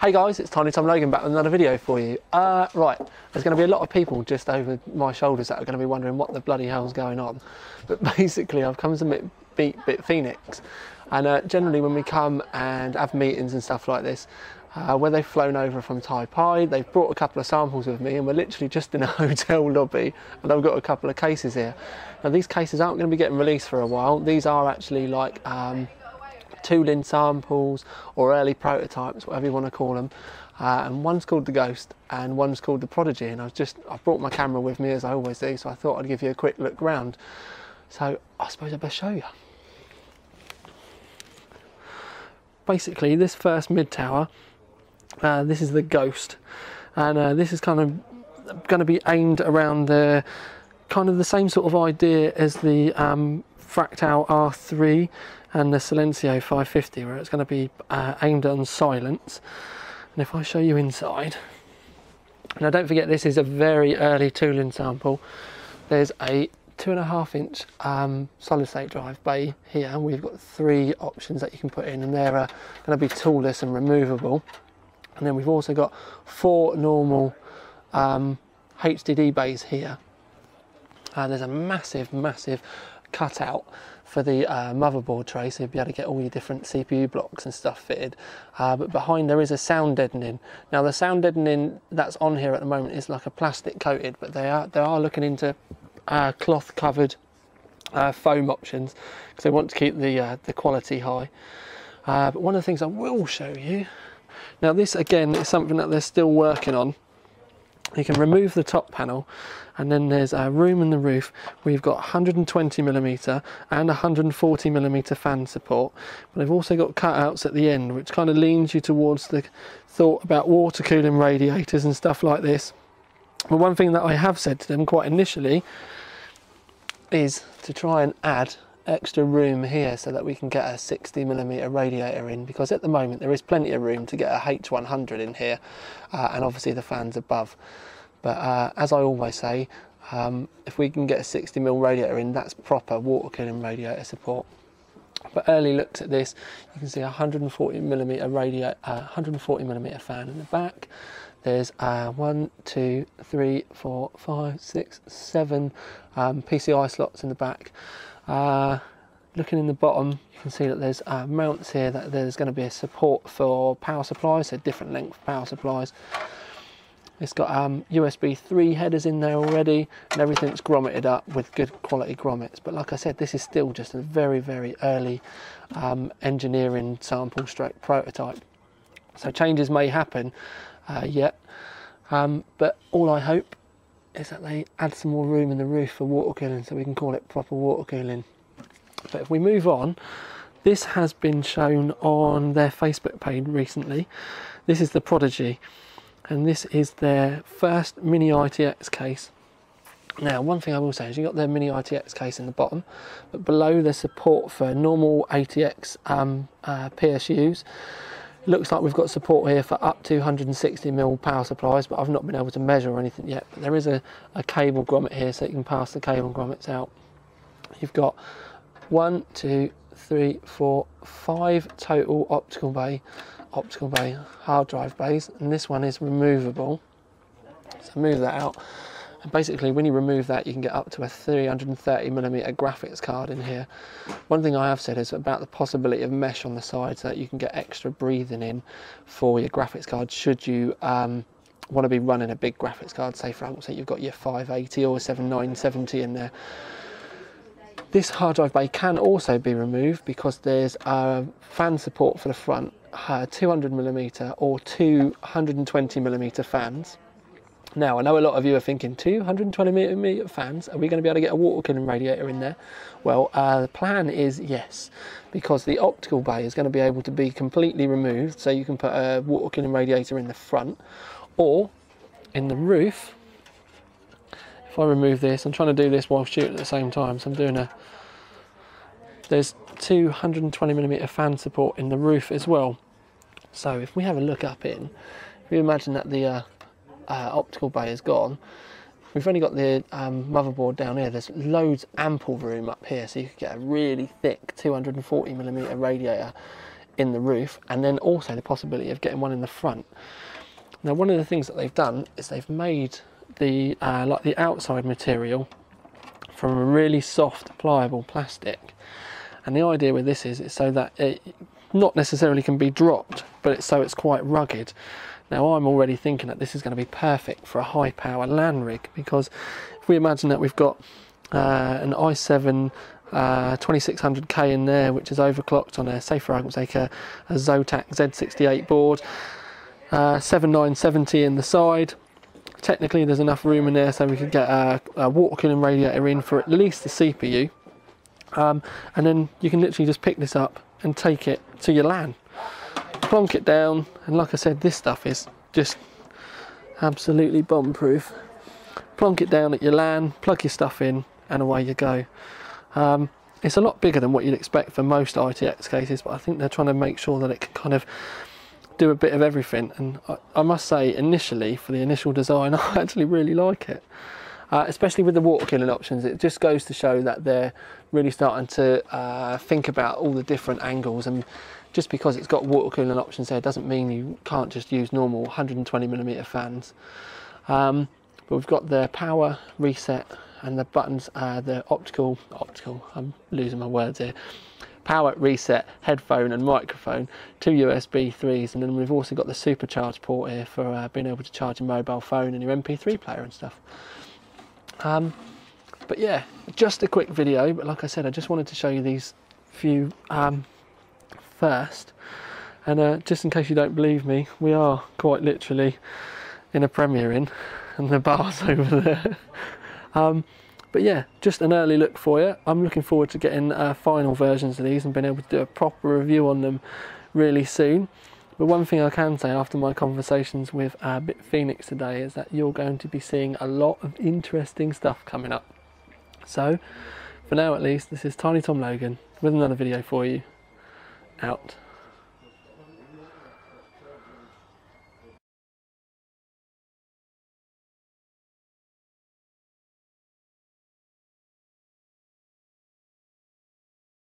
Hey guys, it's Tiny Tom Logan back with another video for you. Right, there's going to be a lot of people just over my shoulders that are going to be wondering what the bloody hell's going on. But basically I've come to meet BitFenix, and generally when we come and have meetings and stuff like this, where they've flown over from Taipei, they've brought a couple of samples with me and we're literally just in a hotel lobby and I've got a couple of cases here. Now these cases aren't going to be getting released for a while. These are actually like tooling samples or early prototypes, whatever you want to call them, and one's called the Ghost and one's called the Prodigy, and I've brought my camera with me as I always do, so I thought I'd give you a quick look round. So I suppose I best show you. Basically this first mid tower, this is the Ghost, and this is kind of going to be aimed around the kind of the same sort of idea as the Fractal R3 and the Silencio 550, where it's going to be aimed on silence. And if I show you inside, now don't forget this is a very early tooling sample. There's a 2.5 inch solid state drive bay here, and we've got 3 options that you can put in, and they're going to be toolless and removable. And then we've also got 4 normal HDD bays here. There's a massive cutout for the motherboard tray, so you'll be able to get all your different CPU blocks and stuff fitted. But behind there is a sound deadening. Now the sound deadening that's on here at the moment is like a plastic coated, but they are looking into cloth covered foam options because they want to keep the quality high. But one of the things I will show you, now this again is something that they're still working on. You can remove the top panel, and then there's a room in the roof. We've got 120mm and 140mm fan support, but they've also got cutouts at the end, which kind of leans you towards the thought about water cooling radiators and stuff like this. But one thing that I have said to them quite initially is to try and add extra room here so that we can get a 60mm radiator in, because at the moment there is plenty of room to get a H100 in here, and obviously the fans above. But as I always say, if we can get a 60mm radiator in, that's proper water cooling radiator support. But early looks at this, you can see a 140mm radiator, 140mm fan in the back. There's 1, 2, 3, 4, 5, 6, 7 PCI slots in the back. Looking in the bottom, you can see that there's mounts here, that there's going to be a support for power supplies, so different length power supplies. It's got USB 3 headers in there already, and everything's grommeted up with good quality grommets. But like I said, this is still just a very early engineering sample stroke prototype, so changes may happen yet, but all I hope is that they add some more room in the roof for water cooling, so we can call it proper water cooling. But if we move on, this has been shown on their Facebook page recently. This is the Prodigy, and this is their first mini ITX case. Now one thing I will say is you've got their mini ITX case in the bottom, but below there's support for normal ATX PSUs. Looks like we've got support here for up to 160mm power supplies, but I've not been able to measure or anything yet. But there is a cable grommet here, so you can pass the cable grommets out. You've got 1, 2, 3, 4, 5 total optical bay hard drive bays, and this one is removable. So move that out. And basically when you remove that, you can get up to a 330mm graphics card in here. One thing I have said is about the possibility of mesh on the side, so that you can get extra breathing in for your graphics card should you want to be running a big graphics card. Say for example, you've got your 580 or 7970 in there. This hard drive bay can also be removed because there's fan support for the front, 200mm or 220mm fans. Now, I know a lot of you are thinking, 220mm fans, are we going to be able to get a water cooling radiator in there? Well, the plan is yes, because the optical bay is going to be able to be completely removed, so you can put a water cooling radiator in the front, or in the roof. If I remove this, I'm trying to do this while shooting at the same time, so I'm doing there's 220mm fan support in the roof as well. So if we have a look up in, if you imagine that the optical bay is gone, we've only got the motherboard down here. There's loads ample room up here, so you could get a really thick 240mm radiator in the roof, and then also the possibility of getting one in the front. Now, one of the things that they've done is they've made the like the outside material from a really soft, pliable plastic. And the idea with this is it's so that it not necessarily can be dropped, but it's quite rugged. Now, I'm already thinking that this is going to be perfect for a high power LAN rig, because if we imagine that we've got an i7 2600K in there, which is overclocked on a, say for argument's sake, a Zotac Z68 board, 7970 in the side. Technically there's enough room in there so we could get a water cooling radiator in for at least the CPU, and then you can literally just pick this up and take it to your LAN, plonk it down, and like I said, this stuff is just absolutely bomb proof. Plonk it down at your LAN, plug your stuff in, and away you go. It's a lot bigger than what you'd expect for most ITX cases, but I think they're trying to make sure that it can kind of do a bit of everything, and I must say, initially, for the initial design, I actually really like it. Especially with the water cooling options, it just goes to show that they're really starting to think about all the different angles, and just because it's got water cooling options there doesn't mean you can't just use normal 120mm fans. But we've got the power, reset, and the buttons, the optical, I'm losing my words here, power, reset, headphone and microphone, 2 USB 3s, and then we've also got the supercharge port here for being able to charge your mobile phone and your MP3 player and stuff. But yeah, just a quick video, but like I said, I just wanted to show you these few first, and just in case you don't believe me, we are quite literally in a Premier Inn, and the bar's over there. But yeah, just an early look for you. I'm looking forward to getting final versions of these and being able to do a proper review on them really soon. But one thing I can say after my conversations with BitFenix today is that you're going to be seeing a lot of interesting stuff coming up. So, for now at least, this is Tiny Tom Logan with another video for you. Out.